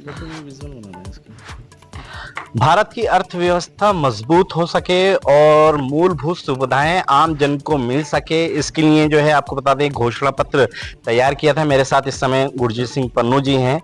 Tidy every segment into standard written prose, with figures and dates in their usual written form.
देखो ये विजुअल बनाना है इसका। भारत की अर्थव्यवस्था मजबूत हो सके और मूलभूत सुविधाएं आम जन को मिल सके, इसके लिए जो है आपको बता दें घोषणा पत्र तैयार किया था। मेरे साथ इस समय गुरजीत सिंह पन्नू जी हैं,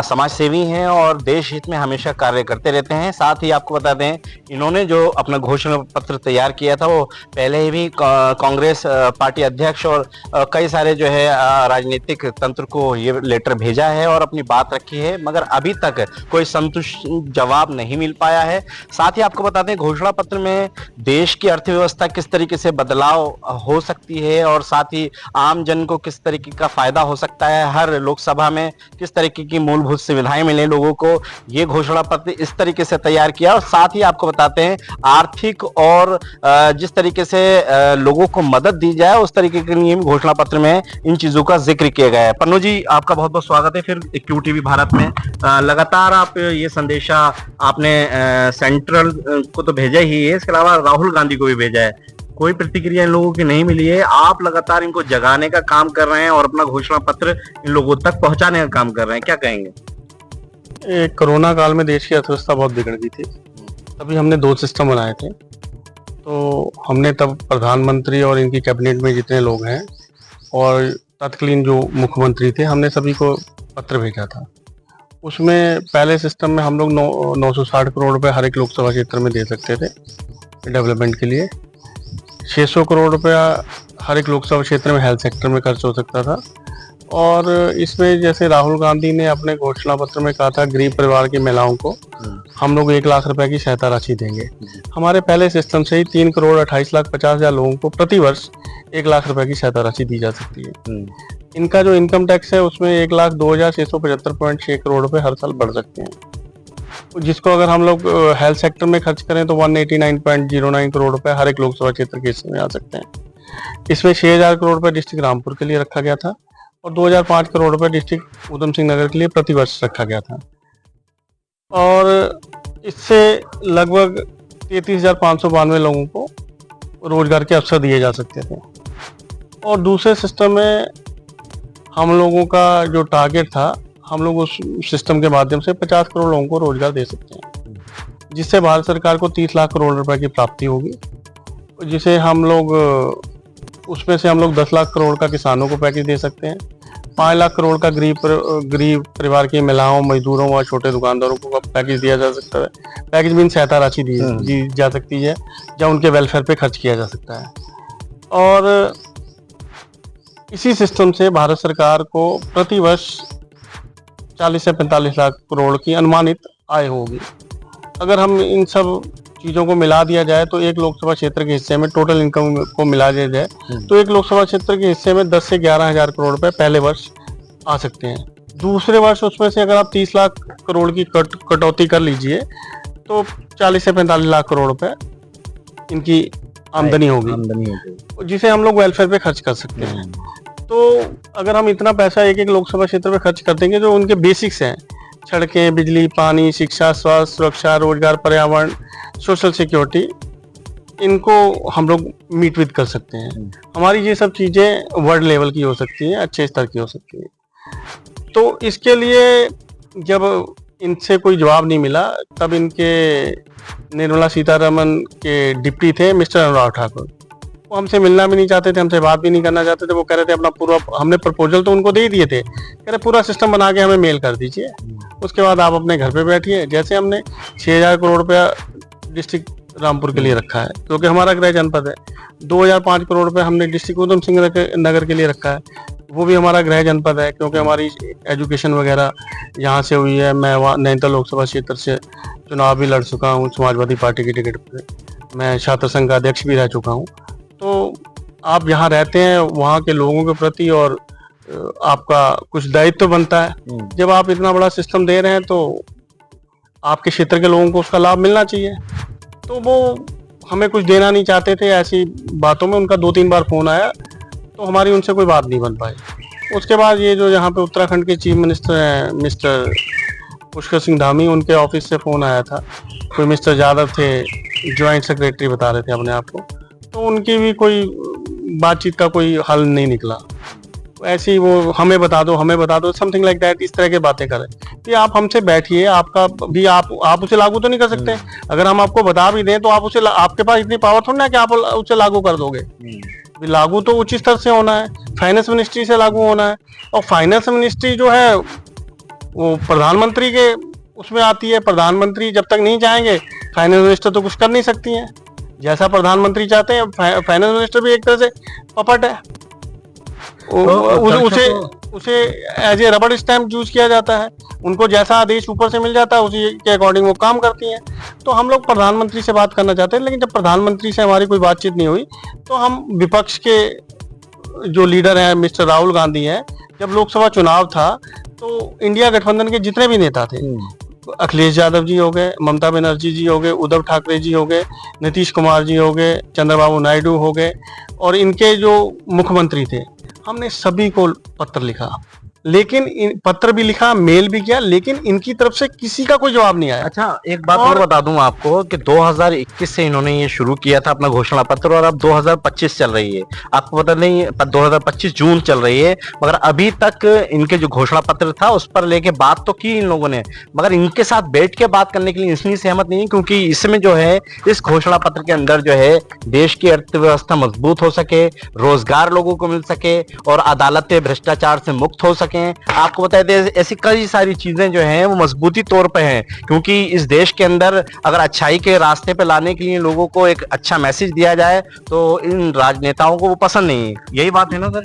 समाज सेवी हैं और देश हित में हमेशा कार्य करते रहते हैं। साथ ही आपको बता दें इन्होंने जो अपना घोषणा पत्र तैयार किया था वो पहले ही कांग्रेस पार्टी अध्यक्ष और कई सारे जो है राजनीतिक तंत्र को ये लेटर भेजा है और अपनी बात रखी है, मगर अभी तक कोई संतुष्ट जवाब नहीं मिल पाया है। साथ ही आपको बता दें घोषणा पत्र में देश की अर्थव्यवस्था किस तरीके से बदलाव हो सकती है और साथ ही आम जन को किस तरीके का फायदा हो सकता है, हर लोकसभा में किस तरीके की मूलभूत सुविधाएं मिले लोगों को, ये घोषणा पत्र इस तरीके से तैयार किया। और साथ ही आपको बताते हैं आर्थिक और जिस तरीके से लोगों को मदद दी जाए उस तरीके के लिए घोषणा पत्र में इन चीजों का जिक्र किया गया है। पन्नू जी आपका बहुत बहुत स्वागत है फिर क्यू टीवी भारत में। लगातार आप ये संदेशा आपने सेंट्रल को तो भेजा ही है, इसके अलावा राहुल गांधी को भी भेजा है, कोई प्रतिक्रिया इन लोगों की नहीं मिली है। आप लगातार इनको जगाने का काम कर रहे हैं और अपना घोषणा पत्र इन लोगों तक पहुंचाने का काम कर रहे हैं, क्या कहेंगे? कोरोना काल में देश की अर्थव्यवस्था बहुत बिगड़ गई थी, तभी हमने 2 सिस्टम बनाए थे। तो हमने तब प्रधानमंत्री और इनकी कैबिनेट में जितने लोग हैं और तत्कालीन जो मुख्यमंत्री थे, हमने सभी को पत्र भेजा था। उसमें पहले सिस्टम में हम लोग 960 करोड़ रुपए हर एक लोकसभा क्षेत्र में दे सकते थे डेवलपमेंट के लिए। 600 करोड़ रुपया हर एक लोकसभा क्षेत्र में हेल्थ सेक्टर में खर्च हो सकता था। और इसमें जैसे राहुल गांधी ने अपने घोषणा पत्र में कहा था गरीब परिवार की महिलाओं को हम लोग 1 लाख रुपए की सहायता राशि देंगे। हमारे पहले सिस्टम से ही 3 करोड़ 28,50,000 लोगों को प्रति वर्ष 1 लाख रुपए की सहायता राशि दी जा सकती है। इनका जो इनकम टैक्स है उसमें 1,02,675.6 करोड़ रुपए हर साल बढ़ सकते हैं, जिसको अगर हम लोग हेल्थ सेक्टर में खर्च करें तो 189.09 करोड़ रुपए हर एक लोकसभा क्षेत्र के हिस्से में आ सकते हैं। इसमें 6,000 करोड़ रुपए डिस्ट्रिक्ट रामपुर के लिए रखा गया था और 2,005 करोड़ रुपए डिस्ट्रिक्ट उधम सिंह नगर के लिए प्रतिवर्ष रखा गया था। और इससे लगभग 33,592 लोगों को रोजगार के अवसर दिए जा सकते थे। और दूसरे सिस्टम में हम लोगों का जो टारगेट था, हम लोग उस सिस्टम के माध्यम से 50 करोड़ लोगों को रोजगार दे सकते हैं, जिससे भारत सरकार को 30 लाख करोड़ रुपए की प्राप्ति होगी, जिसे हम लोग उसमें से हम लोग 10 लाख करोड़ का किसानों को पैकेज दे सकते हैं, 5 लाख करोड़ का गरीब परिवार की महिलाओं, मजदूरों व छोटे दुकानदारों को पैकेज दिया जा सकता है। पैकेज मीन सहायता राशि दी जा सकती है, या उनके वेलफेयर पे खर्च किया जा सकता है। और इसी सिस्टम से भारत सरकार को प्रति वर्ष 40 से 45 लाख करोड़ की अनुमानित आय होगी। अगर हम इन सब चीज़ों को मिला दिया जाए तो एक लोकसभा क्षेत्र के हिस्से में टोटल इनकम को मिला दिया जाए तो एक लोकसभा क्षेत्र के हिस्से में 10 से 11,000 करोड़ रुपए पहले वर्ष आ सकते हैं। दूसरे वर्ष उसमें से अगर आप 30 लाख करोड़ की कटौती कर लीजिए तो 40 से 45 लाख करोड़ रुपए इनकी आमदनी होगी, जिसे हम लोग वेलफेयर पे खर्च कर सकते हैं। तो अगर हम इतना पैसा एक लोकसभा क्षेत्र पे खर्च कर देंगे, जो उनके बेसिक्स हैं, सड़कें, बिजली, पानी, शिक्षा, स्वास्थ्य, सुरक्षा, रोजगार, पर्यावरण, सोशल सिक्योरिटी, इनको हम लोग मीट विद कर सकते हैं। हमारी ये सब चीज़ें वर्ल्ड लेवल की हो सकती हैं, अच्छे स्तर की हो सकती हैं। तो इसके लिए जब इनसे कोई जवाब नहीं मिला, तब इनके निर्मला सीतारमण के डिप्टी थे मिस्टर अनुराग ठाकुर, वो हमसे मिलना भी नहीं चाहते थे, हमसे बात भी नहीं करना चाहते थे। वो कह रहे थे अपना पूरा, हमने प्रपोजल तो उनको दे दिए थे, कह रहे पूरा सिस्टम बना के हमें मेल कर दीजिए, उसके बाद आप अपने घर पे बैठिए। जैसे हमने 6,000 करोड़ रुपया डिस्ट्रिक्ट रामपुर के लिए रखा है, क्योंकि हमारा गृह जनपद है। 2,005 करोड़ रुपये हमने डिस्ट्रिक्ट उधम सिंह नगर के लिए रखा है, वो भी हमारा गृह जनपद है, क्योंकि हमारी एजुकेशन वगैरह यहाँ से हुई है। मैं वहाँ नैनीताल लोकसभा क्षेत्र से चुनाव भी लड़ चुका हूँ समाजवादी पार्टी की टिकट पर, मैं छात्र संघ का अध्यक्ष भी रह चुका हूँ। तो आप यहाँ रहते हैं, वहाँ के लोगों के प्रति और आपका कुछ दायित्व बनता है। जब आप इतना बड़ा सिस्टम दे रहे हैं तो आपके क्षेत्र के लोगों को उसका लाभ मिलना चाहिए। तो वो हमें कुछ देना नहीं चाहते थे, ऐसी बातों में उनका 2-3 बार फोन आया तो हमारी उनसे कोई बात नहीं बन पाई। उसके बाद ये जो यहाँ पे उत्तराखंड के चीफ मिनिस्टर हैं मिस्टर पुष्कर सिंह धामी, उनके ऑफिस से फ़ोन आया था, कोई मिस्टर यादव थे, ज्वाइंट सेक्रेटरी बता रहे थे अपने आप को, तो उनकी भी कोई बातचीत का कोई हल नहीं निकला। ऐसी वो हमें बता दो समथिंग लाइक दैट, इस तरह की बातें करें कि आप हमसे बैठिए, आपका भी आप उसे लागू तो नहीं कर सकते। अगर हम आपको बता भी दें तो आप उसे, आपके पास इतनी पावर थोड़ी ना कि आप उसे लागू कर दोगे। लागू तो उचित स्तर से होना है, फाइनेंस मिनिस्ट्री से लागू होना है। और फाइनेंस मिनिस्ट्री जो है वो प्रधानमंत्री के उसमें आती है। प्रधानमंत्री जब तक नहीं चाहेंगे फाइनेंस मिनिस्टर तो कुछ कर नहीं सकती हैं। जैसा प्रधानमंत्री चाहते हैं फाइनेंस मिनिस्टर भी एक तरह से पपट है। उसे एज ए रबड़ स्टैम्प यूज किया जाता है। उनको जैसा आदेश ऊपर से मिल जाता है उसी के अकॉर्डिंग वो काम करती हैं। तो हम लोग प्रधानमंत्री से बात करना चाहते हैं, लेकिन जब प्रधानमंत्री से हमारी कोई बातचीत नहीं हुई तो हम विपक्ष के जो लीडर हैं मिस्टर राहुल गांधी हैं, जब लोकसभा चुनाव था तो इंडिया गठबंधन के जितने भी नेता थे, अखिलेश यादव जी हो गए, ममता बनर्जी जी हो गए, उद्धव ठाकरे जी हो गए, नीतीश कुमार जी हो गए, चंद्रबाबू नायडू हो गए, और इनके जो मुख्यमंत्री थे, हमने सभी को पत्र लिखा। लेकिन पत्र भी लिखा, मेल भी किया, लेकिन इनकी तरफ से किसी का कोई जवाब नहीं आया। अच्छा, एक बात और बता दूं आपको कि 2021 से इन्होंने ये शुरू किया था अपना घोषणा पत्र, और अब 2025 चल रही है। आपको पता नहीं, 2025 जून चल रही है, मगर अभी तक इनके जो घोषणा पत्र था उस पर लेके बात तो की इन लोगों ने, मगर इनके साथ बैठ के बात करने के लिए इसलिए सहमत नहीं, क्योंकि इसमें जो है, इस घोषणा पत्र के अंदर जो है, देश की अर्थव्यवस्था मजबूत हो सके, रोजगार लोगों को मिल सके और अदालतें भ्रष्टाचार से मुक्त हो सके। आपको बताए थे ऐसी कई सारी चीजें जो हैं वो मजबूती तौर पे हैं, क्योंकि इस देश के अंदर अगर अच्छाई के रास्ते पे लाने के लिए लोगों को एक अच्छा मैसेज दिया जाए तो इन राजनेताओं को वो पसंद नहीं है। यही बात है ना सर?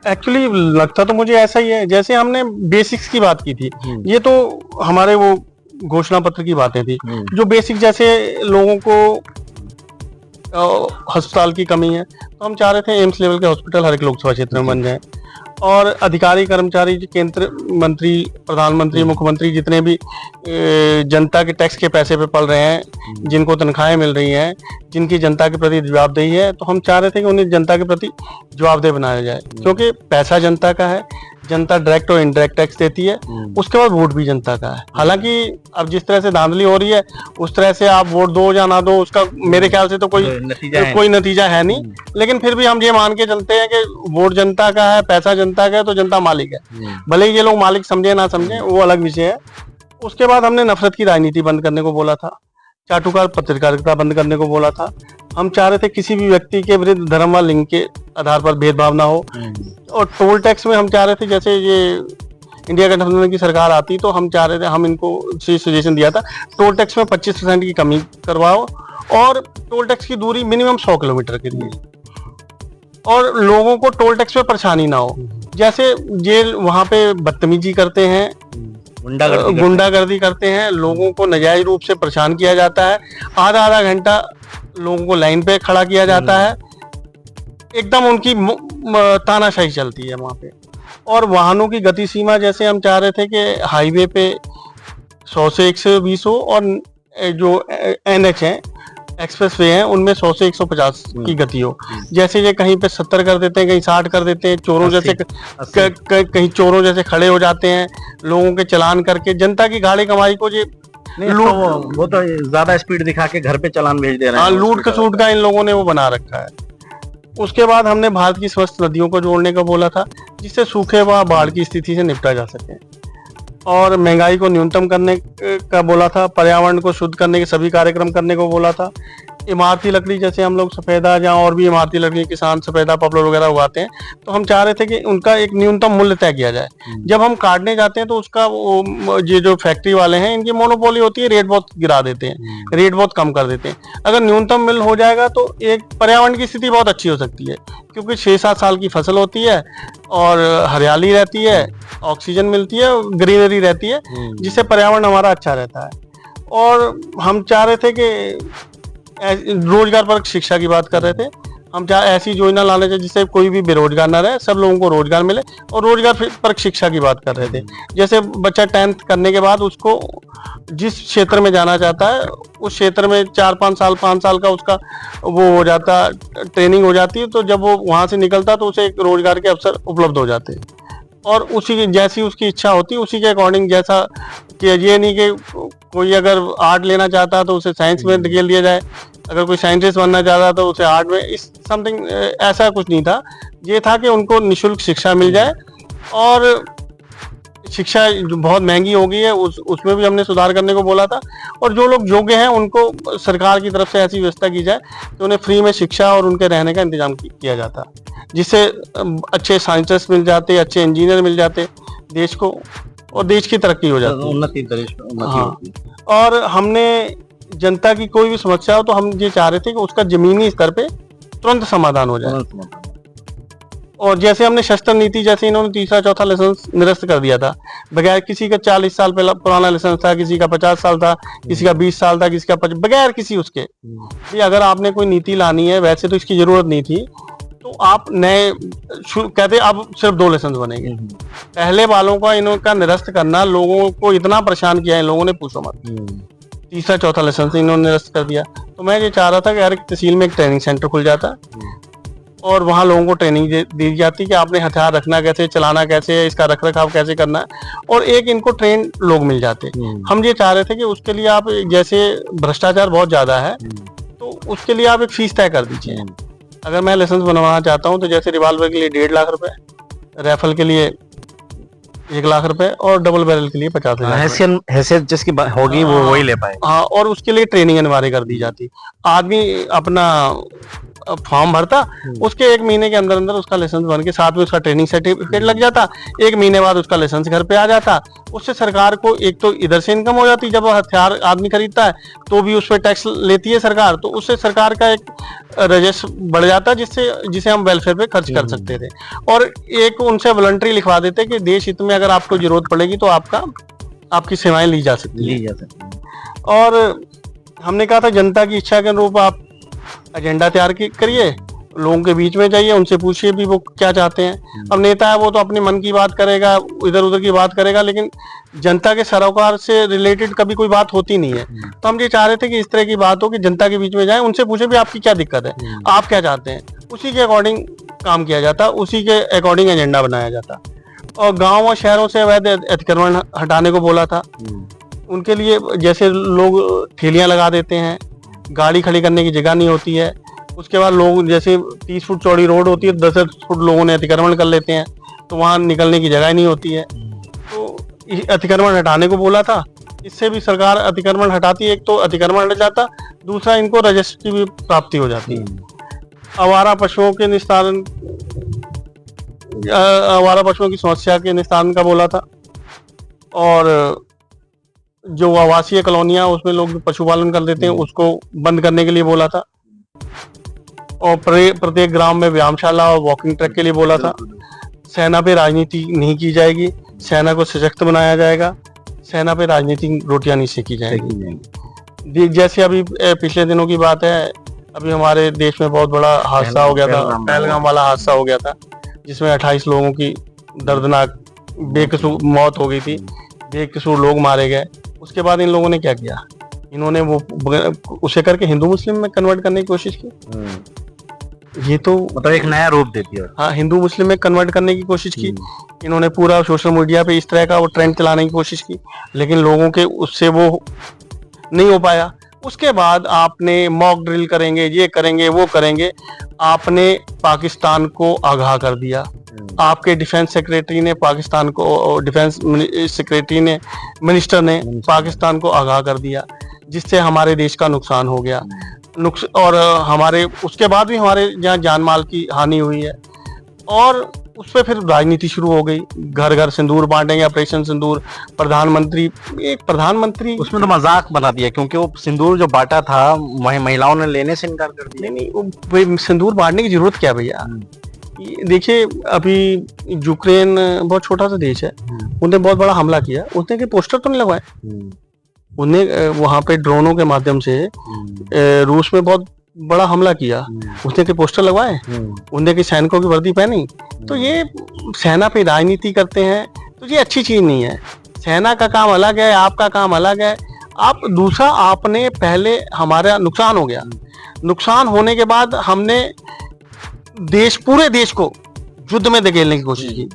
एक्चुअली लगता तो मुझे ऐसा ही है। जैसे हमने बेसिक्स की बात की थी, ये तो हमारे वो घोषणा पत्र की बातें थी, जो बेसिक जैसे लोगों को अस्पताल की कमी है, तो हम चाह रहे थे एम्स लेवल के हॉस्पिटल हर एक लोकसभा क्षेत्र में बन जाए, और अधिकारी कर्मचारी केंद्र मंत्री, प्रधानमंत्री, मुख्यमंत्री जितने भी जनता के टैक्स के पैसे पे पल रहे हैं, जिनको तनख्वाहें मिल रही हैं, जिनकी जनता के प्रति जवाबदेही है, तो हम चाह रहे थे कि उन्हें जनता के प्रति जवाबदेह बनाया जाए, क्योंकि पैसा जनता का है, जनता डायरेक्ट और इनडायरेक्ट टैक्स देती है, उसके बाद वोट भी जनता का है। हालांकि अब जिस तरह से धांधली हो रही है उस तरह से आप वोट दो या ना दो उसका मेरे ख्याल से तो कोई नतीजा है नहीं, लेकिन फिर भी हम ये मान के चलते हैं कि वोट जनता का है, पैसा जनता का है, तो जनता मालिक है। भले ही ये लोग मालिक समझे ना समझे वो अलग विषय है। उसके बाद हमने नफरत की राजनीति बंद करने को बोला था, चाटुकार पत्रकारिता बंद करने को बोला था। हम चाह रहे थे किसी भी व्यक्ति के विरुद्ध धर्म व लिंग के आधार पर भेदभाव ना हो। और टोल टैक्स में हम चाह रहे थे, जैसे ये इंडिया गठबंधन की सरकार आती तो हम चाह रहे थे, हम इनको सजेशन दिया था, टोल टैक्स में 25% की कमी करवाओ और टोल टैक्स की दूरी मिनिमम 100 किलोमीटर के लिए, और लोगों को टोल टैक्स में परेशानी ना हो। जैसे जेल वहां पे बदतमीजी करते हैं, गुंडागर्दी करते हैं, लोगों को नाजायज रूप से परेशान किया जाता है, आधा घंटा लोगों को लाइन पे खड़ा किया जाता है, एकदम उनकी तानाशाही चलती है वहां पे। और वाहनों की गति सीमा, जैसे हम चाह रहे थे कि हाईवे पे 100 से 120 हो, और जो NH है, एक्सप्रेस वे हैं, उनमें 100 से 150 की गति हो। जैसे ये कहीं पे 70 कर देते हैं, कहीं 60 कर देते हैं, चोरों जैसे कहीं चोरों जैसे खड़े हो जाते हैं, लोगों के चालान करके जनता की गाड़ी कमाई को ये वो तो ज्यादा स्पीड दिखा के घर पे चालान भेज दे रहे हैं। लूट खसूट का इन लोगों ने वो बना रखा है। उसके बाद हमने भारत की स्वस्थ नदियों को जोड़ने का बोला था, जिससे सूखे व बाढ़ की स्थिति से निपटा जा सके, और महंगाई को न्यूनतम करने का बोला था, पर्यावरण को शुद्ध करने के सभी कार्यक्रम करने को बोला था। इमारती लकड़ी, जैसे हम लोग सफेदा या और भी इमारती लकड़ी किसान सफेदा पॉपुलर वगैरह उगाते हैं, तो हम चाह रहे थे कि उनका एक न्यूनतम मूल्य तय किया जाए। जब हम काटने जाते हैं तो उसका ये जो फैक्ट्री वाले हैं, इनकी मोनोपोली होती है, रेट बहुत गिरा देते हैं, रेट बहुत कम कर देते हैं। अगर न्यूनतम मूल्य हो जाएगा तो एक पर्यावरण की स्थिति बहुत अच्छी हो सकती है, क्योंकि 6-7 साल की फसल होती है और हरियाली रहती है, ऑक्सीजन मिलती है, ग्रीनरी रहती है, जिससे पर्यावरण हमारा अच्छा रहता है। और हम चाह रहे थे कि रोजगार परक शिक्षा की बात कर रहे थे, हम ऐसी योजना लाने चाहिए जिससे कोई भी बेरोजगार ना रहे, सब लोगों को रोजगार मिले, और रोजगार परक शिक्षा की बात कर रहे थे। जैसे बच्चा 10th करने के बाद उसको जिस क्षेत्र में जाना चाहता है उस क्षेत्र में 4-5 साल 5 साल का उसका वो हो जाता, ट्रेनिंग हो जाती है, तो जब वो वहां से निकलता तो उसे एक रोजगार के अवसर उपलब्ध हो जाते हैं, और उसी जैसी उसकी इच्छा होती है उसी के अकॉर्डिंग जैसा कि ये नहीं कि कोई अगर आर्ट लेना चाहता है तो उसे साइंस में धकेल दिया जाए, अगर कोई साइंटिस्ट बनना चाहता तो उसे आर्ट में, इस समथिंग ऐसा कुछ नहीं था। ये था कि उनको निशुल्क शिक्षा मिल जाए, और शिक्षा जो बहुत महंगी हो गई है उसमें भी हमने सुधार करने को बोला था। और जो लोग योग्य हैं उनको सरकार की तरफ से ऐसी व्यवस्था की जाए कि उन्हें फ्री में शिक्षा और उनके रहने का इंतजाम किया जाता, जिससे अच्छे साइंटिस्ट मिल जाते, अच्छे इंजीनियर मिल जाते देश को, और देश की तरक्की हो जाती, उन्नति होती। और हमने जनता की कोई भी समस्या हो तो हम ये चाह रहे थे कि उसका जमीनी स्तर पे तुरंत समाधान हो जाए। और जैसे हमने शस्त्र नीति, जैसे इन्होंने तीसरा चौथा लाइसेंस निरस्त कर दिया था, बगैर किसी का 40 साल पहला पुराना लाइसेंस था, किसी का 50 साल था, किसी का 20 साल था, किसी का बगैर किसी उसके। कि अगर आपने कोई नीति लानी है, वैसे तो इसकी जरूरत नहीं थी, तो आप नए कहते अब सिर्फ 2 लाइसेंस बनेंगे। पहले वालों का इनका निरस्त करना लोगों को इतना परेशान किया है, लोगों ने पूछो मत। तीसरा चौथा लाइसेंस इन्होंने निरस्त कर दिया। तो मैं ये चाह रहा था कि हर एक तहसील में एक ट्रेनिंग सेंटर खुल जाता, और वहाँ लोगों को ट्रेनिंग दी जाती कि आपने हथियार रखना कैसे, चलाना कैसे है, इसका रख रखाव कैसे करना है, और एक इनको ट्रेन लोग मिल जाते। हम ये चाह रहे थे कि उसके लिए आप, जैसे भ्रष्टाचार बहुत ज्यादा है, तो उसके लिए आप एक फीस तय कर दीजिए। अगर मैं लाइसेंस बनवाना चाहता हूँ तो जैसे रिवाल्वर के लिए 1.5 लाख रुपए, राइफल के लिए 1 लाख रुपए, और डबल बैरल के लिए 50,000। हैसियत जिसकी होगी वो वही ले पाए। हाँ, और उसके लिए ट्रेनिंग अनिवार्य कर दी जाती। आदमी अपना फॉर्म भरता, उसके 1 महीने के अंदर अंदर उसका लाइसेंस बन के, साथ में उसका ट्रेनिंग सर्टिफिकेट लग जाता, 1 महीने बाद उसका लाइसेंस घर पे आ जाता। उससे सरकार को एक तो इधर से इनकम हो जाती, जब हथियार आदमी खरीदता है तो भी उस पर टैक्स लेती है सरकार, तो उससे सरकार का एक राजस्व बढ़ जाता, जिसे हम वेलफेयर पे खर्च कर सकते थे। और एक उनसे वॉलंटरी लिखवा देते कि देश हित में अगर आपको जरूरत पड़ेगी तो आपकी सेवाएं ली जा सकती है। और हमने कहा था जनता की इच्छा के अनुरूप आप एजेंडा तैयार करिए, लोगों के बीच में जाइए, उनसे पूछिए भी वो क्या चाहते हैं। अब नेता है वो तो अपने मन की बात करेगा, इधर उधर की बात करेगा, लेकिन जनता के सरोकार से रिलेटेड कभी कोई बात होती नहीं है। तो हम ये चाह रहे थे कि इस तरह की बात हो कि जनता के बीच में जाए, उनसे पूछे भी आपकी क्या दिक्कत है, आप क्या चाहते हैं, उसी के अकॉर्डिंग काम किया जाता, उसी के अकॉर्डिंग एजेंडा बनाया जाता। और गाँव और शहरों से अवैध अतिक्रमण हटाने को बोला था। उनके लिए जैसे लोग ठेलियां लगा देते हैं, गाड़ी खड़ी करने की जगह नहीं होती है, उसके बाद लोग जैसे 30 फुट चौड़ी रोड होती है, 10 फुट लोगों ने अतिक्रमण कर लेते हैं, तो वहाँ निकलने की जगह नहीं होती है। तो अतिक्रमण हटाने को बोला था। इससे भी सरकार अतिक्रमण हटाती है, एक तो अतिक्रमण हट जाता, दूसरा इनको राजस्व की भी प्राप्ति हो जाती है। आवारा पशुओं के निस्तारण, आवारा पशुओं की समस्या के निस्तारण का बोला था। और जो आवासीय कॉलोनियां उसमें लोग पशुपालन कर देते हैं उसको बंद करने के लिए बोला था। और प्रत्येक ग्राम में व्यायामशाला और वॉकिंग ट्रैक के लिए बोला था। सेना पे राजनीति नहीं की जाएगी, सेना को सशक्त बनाया जाएगा, सेना पे राजनीतिक रोटियां नहीं सेकी जाएगी। जैसे अभी पिछले दिनों की बात है, अभी हमारे देश में बहुत बड़ा हादसा हो गया था, पहलगाम वाला हादसा हो गया था, जिसमें 28 लोगों की दर्दनाक बेकसूर मौत हो गई थी, बेकसूर लोग मारे गए। उसके बाद इन लोगों ने क्या किया, इन्होंने वो उसे करके हिंदू मुस्लिम में कन्वर्ट करने की कोशिश की। ये तो मतलब एक नया रूप दे दिया। हाँ, हिंदू मुस्लिम में कन्वर्ट करने की कोशिश की इन्होंने, पूरा सोशल मीडिया पे इस तरह का वो ट्रेंड चलाने की कोशिश की, लेकिन लोगों के उससे वो नहीं हो पाया। उसके बाद आपने मॉक ड्रिल करेंगे, ये करेंगे, वो करेंगे, आपने पाकिस्तान को आगाह कर दिया। आपके डिफेंस सेक्रेटरी ने पाकिस्तान को, डिफेंस सेक्रेटरी ने, मिनिस्टर ने पाकिस्तान को आगाह कर दिया, जिससे हमारे देश का नुकसान हो गया। और हमारे उसके बाद भी हमारे यहाँ जान माल की हानि हुई है। और उस पर फिर राजनीति शुरू हो गई, घर घर सिंदूर बांटेंगे, ऑपरेशन सिंदूर, प्रधानमंत्री उसमें तो मजाक बना दिया, क्योंकि वो सिंदूर जो बांटा था महिलाओं ने लेने से इनकार कर दिया। नहीं, सिंदूर बांटने की जरूरत क्या भैया। देखिए, अभी यूक्रेन बहुत छोटा सा देश है, उन्होंने बहुत बड़ा हमला किया, उसने के पोस्टर तो नहीं लगवाए, उन्हें वहां पे ड्रोनों के माध्यम से रूस में बहुत बड़ा हमला किया, उसने के पोस्टर लगवाए, उनने के सैनिकों की वर्दी पहनी। तो ये सेना पे राजनीति करते हैं, तो ये अच्छी चीज नहीं है। सेना का काम अलग है, आपका काम अलग है। आप दूसरा, आपने पहले, हमारा नुकसान हो गया, नुकसान होने के बाद हमने पूरे देश को युद्ध में धकेलने की कोशिश की।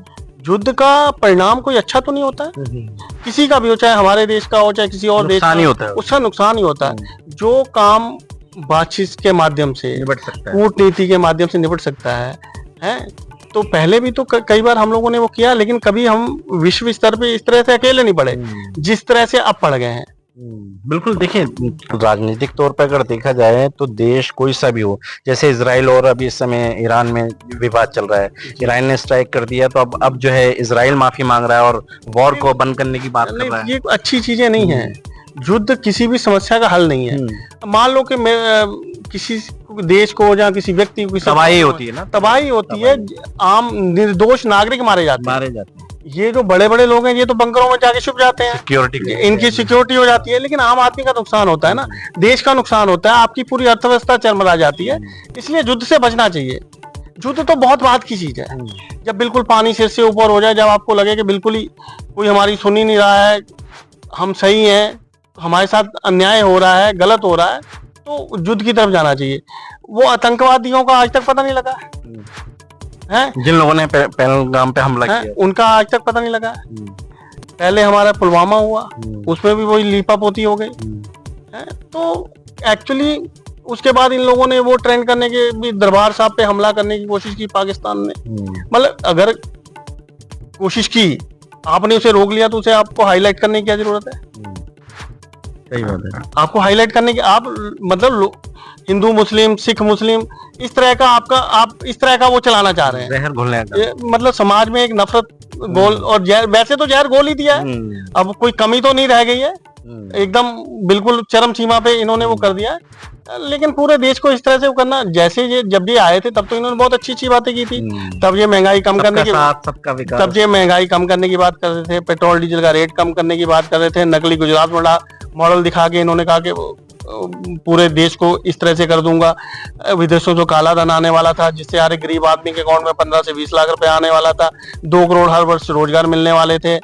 युद्ध का परिणाम कोई अच्छा तो नहीं होता है, किसी का भी हो, चाहे हमारे देश का हो चाहे किसी और देश का, नुकसान ही होता है, उसका नुकसान ही होता है। जो काम बातचीत के माध्यम से, निपट सकता है, कूटनीति के माध्यम से निपट सकता है। तो पहले भी तो कई बार हम लोगों ने वो किया, लेकिन कभी हम विश्व स्तर पे इस तरह से अकेले नहीं पड़े जिस तरह से अब पड़ गए हैं। बिल्कुल। देखिए, राजनीतिक तौर पर अगर देखा जाए तो देश कोई सा भी हो, जैसे इजराइल और अभी इस समय ईरान में विवाद चल रहा है, ईरान ने स्ट्राइक कर दिया तो अब जो है इजराइल माफी मांग रहा है और वॉर को बंद करने की बात कर रहा है। ये अच्छी चीजें नहीं है। युद्ध किसी भी समस्या का हल नहीं है। मान लो कि किसी देश को या किसी व्यक्ति को तबाही होती है ना, तबाही होती है, आम निर्दोष नागरिक मारे जाते हैं। ये जो बड़े बड़े लोग हैं ये तो बंकरों में जाके छुप जाते हैं, सिक्योरिटी, इनकी सिक्योरिटी हो जाती है, लेकिन आम आदमी का नुकसान होता है ना, देश का नुकसान होता है, आपकी पूरी अर्थव्यवस्था चरमरा जाती है। इसलिए युद्ध से बचना चाहिए। युद्ध तो बहुत बात की चीज है, जब बिल्कुल पानी सिर से ऊपर हो जाए, जब आपको लगे कि बिल्कुल ही कोई हमारी सुन ही नहीं रहा है, हम सही हैं, हमारे साथ अन्याय हो रहा है, गलत हो रहा है, तो युद्ध की तरफ जाना चाहिए। वो आतंकवादियों का आज तक पता नहीं लगा है, जिन लोगों ने पहलगाम पे हमला किया, उनका आज तक पता नहीं लगा। पहले हमारा पुलवामा हुआ, उसमें भी वही लीपापोती हो गई है। तो एक्चुअली उसके बाद इन लोगों ने वो ट्रेंड करने के भी दरबार साहब पे हमला करने की कोशिश की पाकिस्तान ने। मतलब अगर कोशिश की, आपने उसे रोक लिया, तो उसे आपको हाईलाइट करने की क्या जरूरत है? सही बात है। आपको हाईलाइट करने की, आप मतलब हिंदू मुस्लिम सिख मुस्लिम इस तरह का आप इस तरह का वो चलाना चाह रहे हैं, जहर घोलने का, मतलब समाज में एक नफरत गोल, और जहर, वैसे तो जहर गोल ही दिया है, अब कोई कमी तो नहीं रह गई है, एकदम बिल्कुल चरम सीमा पे इन्होंने वो कर दिया है। लेकिन पूरे देश को इस तरह से वो करना, जैसे ये जब ये आए थे तब तो इन्होंने बहुत अच्छी अच्छी बातें की थी, तब ये महंगाई कम करने की, तब ये महंगाई कम करने की बात कर रहे थे, पेट्रोल डीजल का रेट कम करने की बात कर रहे थे, नकली गुजरात मॉडल दिखा के इन्होंने कहा कि पूरे देश को इस तरह से कर दूंगा, विदेशों से काला धन आने वाला था, जिससे हर गरीब आदमी के अकाउंट में 15 से 20 लाख रुपए आने वाला था, 2 करोड़ हर वर्ष रोजगार मिलने वाले थे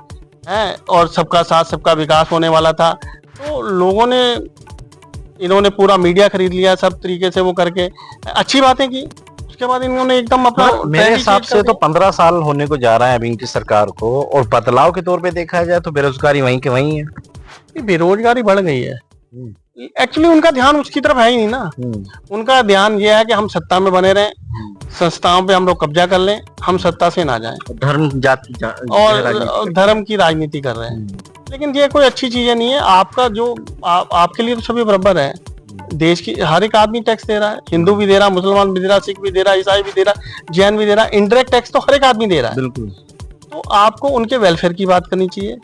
हैं, और सबका साथ सबका विकास होने वाला था। तो लोगों ने, इन्होंने पूरा मीडिया खरीद लिया, सब तरीके से वो करके अच्छी बातें की। उसके बाद इन्होंने एकदम अपना, मेरे हिसाब से तो 15 साल होने को जा रहा है अभी इनकी सरकार को, और बदलाव के तौर पे देखा जाए तो बेरोजगारी वहीं के वहीं है, बेरोजगारी बढ़ गई है। एक्चुअली उनका ध्यान उसकी तरफ है ही नहीं ना, उनका ध्यान ये है कि हम सत्ता में बने रहें, संस्थाओं पे हम लोग कब्जा कर लें, हम सत्ता से ना जाएं, धर्म जाति और धर्म की राजनीति कर रहे हैं। लेकिन ये कोई अच्छी चीजें नहीं है। आपका जो आपके लिए तो सभी बराबर है, देश की हर एक आदमी टैक्स दे रहा है, हिंदू भी दे रहा, मुसलमान भी दे रहा, सिख भी दे रहा, ईसाई भी दे रहा, जैन भी दे रहा, इनडायरेक्ट टैक्स तो हर एक आदमी दे रहा है। बिल्कुल। तो आपको उनके वेलफेयर की बात करनी चाहिए,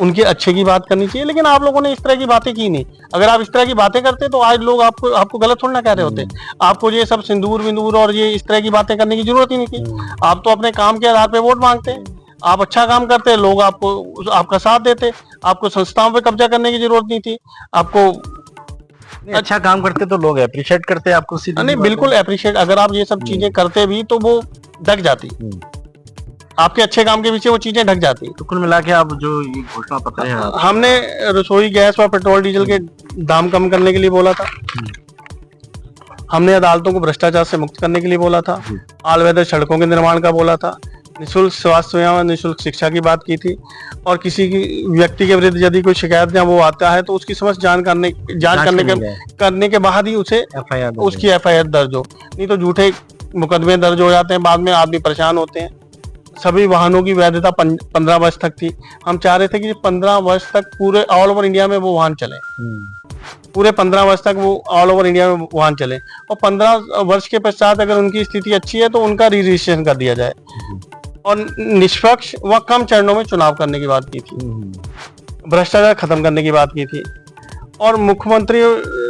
उनके अच्छे की बात करनी चाहिए, लेकिन आप लोगों ने इस तरह की बातें की नहीं। अगर आप इस तरह की बातें करते तो आज लोग आपको गलत थोड़ा ना कह रहे होते। आपको ये सब सिंदूर विंदूर और ये इस तरह की बातें करने की जरूरत ही नहीं थी। आप तो अपने काम के आधार पे वोट मांगते हैं, आप अच्छा काम करते, लोग आपका साथ देते, आपको संस्थाओं पे कब्जा करने की जरूरत नहीं थी। आपको अच्छा काम करते तो लोग अप्रिशिएट करते आपको, नहीं बिल्कुल अप्रिशिएट, अगर आप ये सब चीजें करते भी तो वो ढक जाती, आपके अच्छे काम के पीछे वो चीजें ढक जाती। तो कुल मिला के आप जो ये घोषणा पत्र है, हमने रसोई गैस और पेट्रोल डीजल के दाम कम करने के लिए बोला था, हमने अदालतों को भ्रष्टाचार से मुक्त करने के लिए बोला था, ऑल वेदर सड़कों के निर्माण का बोला था, निःशुल्क स्वास्थ्य सेवा, निःशुल्क शिक्षा की बात की थी, और किसी की व्यक्ति के विरुद्ध यदि कोई शिकायत या वो आता है तो उसकी समस्त जांच करने के बाद ही उसे उसकी FIR दर्ज हो, नहीं तो झूठे मुकदमे दर्ज हो जाते हैं, बाद में आदमी परेशान होते हैं। सभी वाहनों की वैधता 15 वर्ष तक थी। हम चाह रहे थे कि 15 वर्ष तक पूरे ऑल ओवर इंडिया में वो वाहन चले, पूरे 15 वर्ष तक वो ऑल ओवर इंडिया में वाहन चले, और 15 वर्ष के पश्चात अगर उनकी स्थिति अच्छी है तो उनका रजिस्ट्रेशन कर दिया जाए, और निष्पक्ष व कम चरणों में चुनाव करने की बात की थी, भ्रष्टाचार खत्म करने की बात की थी, और मुख्यमंत्री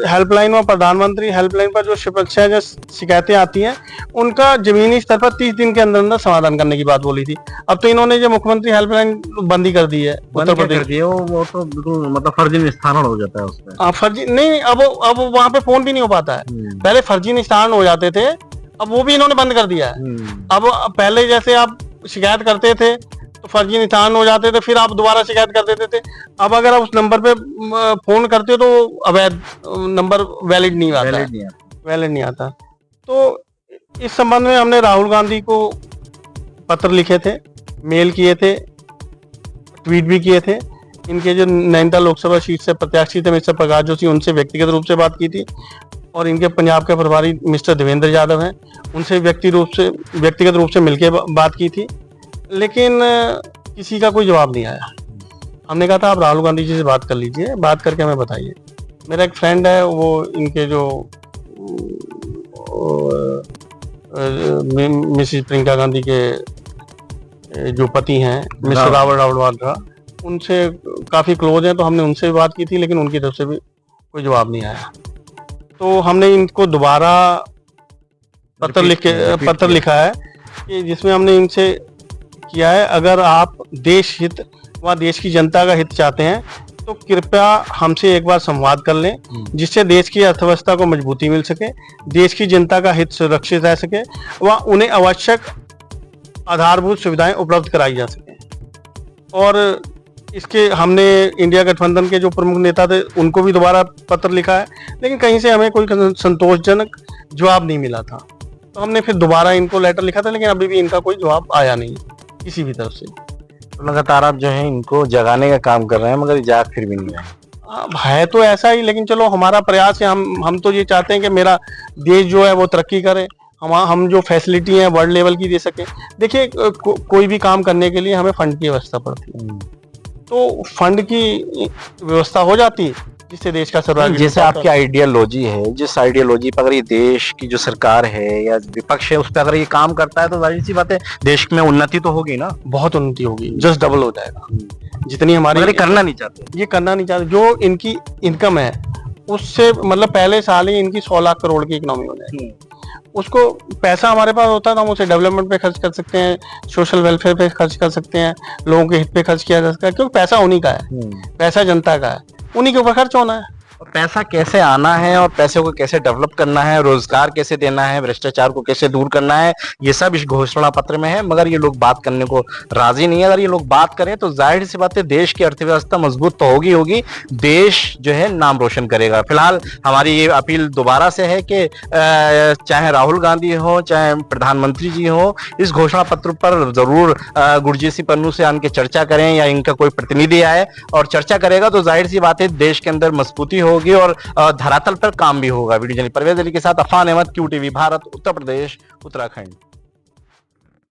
हेल्पलाइन और प्रधानमंत्री हेल्पलाइन पर जो शिकायतें आती हैं उनका जमीनी स्तर पर 30 दिन के अंदर अंदर समाधान करने की बात बोली थी। अब तो इन्होंने जो मुख्यमंत्री हेल्पलाइन बंदी कर दी है, उत्तर प्रदेश, वो तो बिल्कुल मतलब फर्जी निस्तारण हो जाता है उसमें। फर्जी नहीं, अब वहाँ पे फोन भी नहीं हो पाता है। पहले फर्जी निस्तारण हो जाते थे, अब वो भी इन्होंने बंद कर दिया है। अब पहले जैसे आप शिकायत करते थे तो फर्जी निशान हो जाते थे, फिर आप दोबारा शिकायत कर देते थे। अब अगर आप उस नंबर पे फोन करते हो तो अवैध नंबर वैलिड नहीं आता। तो इस संबंध में हमने राहुल गांधी को पत्र लिखे थे, मेल किए थे, ट्वीट भी किए थे। इनके जो नैनीताल लोकसभा सीट से प्रत्याशी थे मिस्टर प्रकाश जोशी, उनसे व्यक्तिगत रूप से बात की थी। और इनके पंजाब के प्रभारी मिस्टर देवेंद्र यादव हैं, उनसे व्यक्तिगत रूप से मिलकर बात की थी, लेकिन किसी का कोई जवाब नहीं आया। हमने कहा था आप राहुल गांधी जी से बात कर लीजिए, बात करके हमें बताइए। मेरा एक फ्रेंड है, वो इनके जो मिसिस प्रियंका गांधी के जो पति हैं मिस्टर राहुल वाड्रा, उनसे काफ़ी क्लोज हैं, तो हमने उनसे भी बात की थी, लेकिन उनकी तरफ से भी कोई जवाब नहीं आया। तो हमने इनको दोबारा पत्र लिखा है कि जिसमें हमने इनसे किया है, अगर आप देश हित व देश की जनता का हित चाहते हैं तो कृपया हमसे एक बार संवाद कर लें, जिससे देश की अर्थव्यवस्था को मजबूती मिल सके, देश की जनता का हित सुरक्षित रह सके व उन्हें आवश्यक आधारभूत सुविधाएं उपलब्ध कराई जा सके। और इसके हमने इंडिया गठबंधन के जो प्रमुख नेता थे उनको भी दोबारा पत्र लिखा है, लेकिन कहीं से हमें कोई संतोषजनक जवाब नहीं मिला था। तो हमने फिर दोबारा इनको लेटर लिखा था, लेकिन अभी भी इनका कोई जवाब आया नहीं किसी भी तरफ से। तो लगातार आप जो है इनको जगाने का काम कर रहे हैं, मगर जाग फिर भी नहीं रहे। है तो ऐसा ही, लेकिन चलो हमारा प्रयास है, हम तो ये चाहते हैं कि मेरा देश जो है वो तरक्की करे, हम जो फैसिलिटी है वर्ल्ड लेवल की दे सके। देखिए कोई भी काम करने के लिए हमें फंड की व्यवस्था पड़ती है, तो फंड की व्यवस्था हो जाती है जिससे देश का सर्वांगीण। जैसे आपकी आइडियोलॉजी है, जिस आइडियोलॉजी पर अगर ये देश की जो सरकार है या विपक्ष है उस पर अगर ये काम करता है, तो जाहिर सी बात है देश में उन्नति तो होगी ना, बहुत उन्नति होगी, जस्ट डबल हो जाएगा जितनी हमारी। ये करना नहीं चाहते, ये करना नहीं चाहते। जो इनकी इनकम है उससे मतलब पहले साल ही इनकी 100 लाख करोड़ की इकोनॉमी हो जाएगी। उसको पैसा हमारे पास होता है तो हम उसे डेवलपमेंट पे खर्च कर सकते हैं, सोशल वेलफेयर पे खर्च कर सकते हैं, लोगों के हित पे खर्च किया जा सकता है, क्योंकि पैसा उन्हीं का है, पैसा जनता का है, उन्हीं के ऊपर खर्च होना है। पैसा कैसे आना है और पैसे को कैसे डेवलप करना है, रोजगार कैसे देना है, भ्रष्टाचार को कैसे दूर करना है, ये सब इस घोषणा पत्र में है, मगर ये लोग बात करने को राजी नहीं है। अगर ये लोग बात करें तो जाहिर सी बात है देश की अर्थव्यवस्था मजबूत तो होगी, देश जो है नाम रोशन करेगा। फिलहाल हमारी ये अपील दोबारा से है कि चाहे राहुल गांधी हो, चाहे प्रधानमंत्री जी हो, इस घोषणा पत्र पर जरूर गुरजीत पन्नू से आन के चर्चा करें, या इनका कोई प्रतिनिधि आए और चर्चा करेगा, तो जाहिर सी बात है देश के अंदर मजबूती होगी और धरातल पर काम भी होगा। वीडियो जर्नलिस्ट परवेज अली के साथ अफान अहमद, QTV भारत, उत्तर प्रदेश, उत्तराखंड।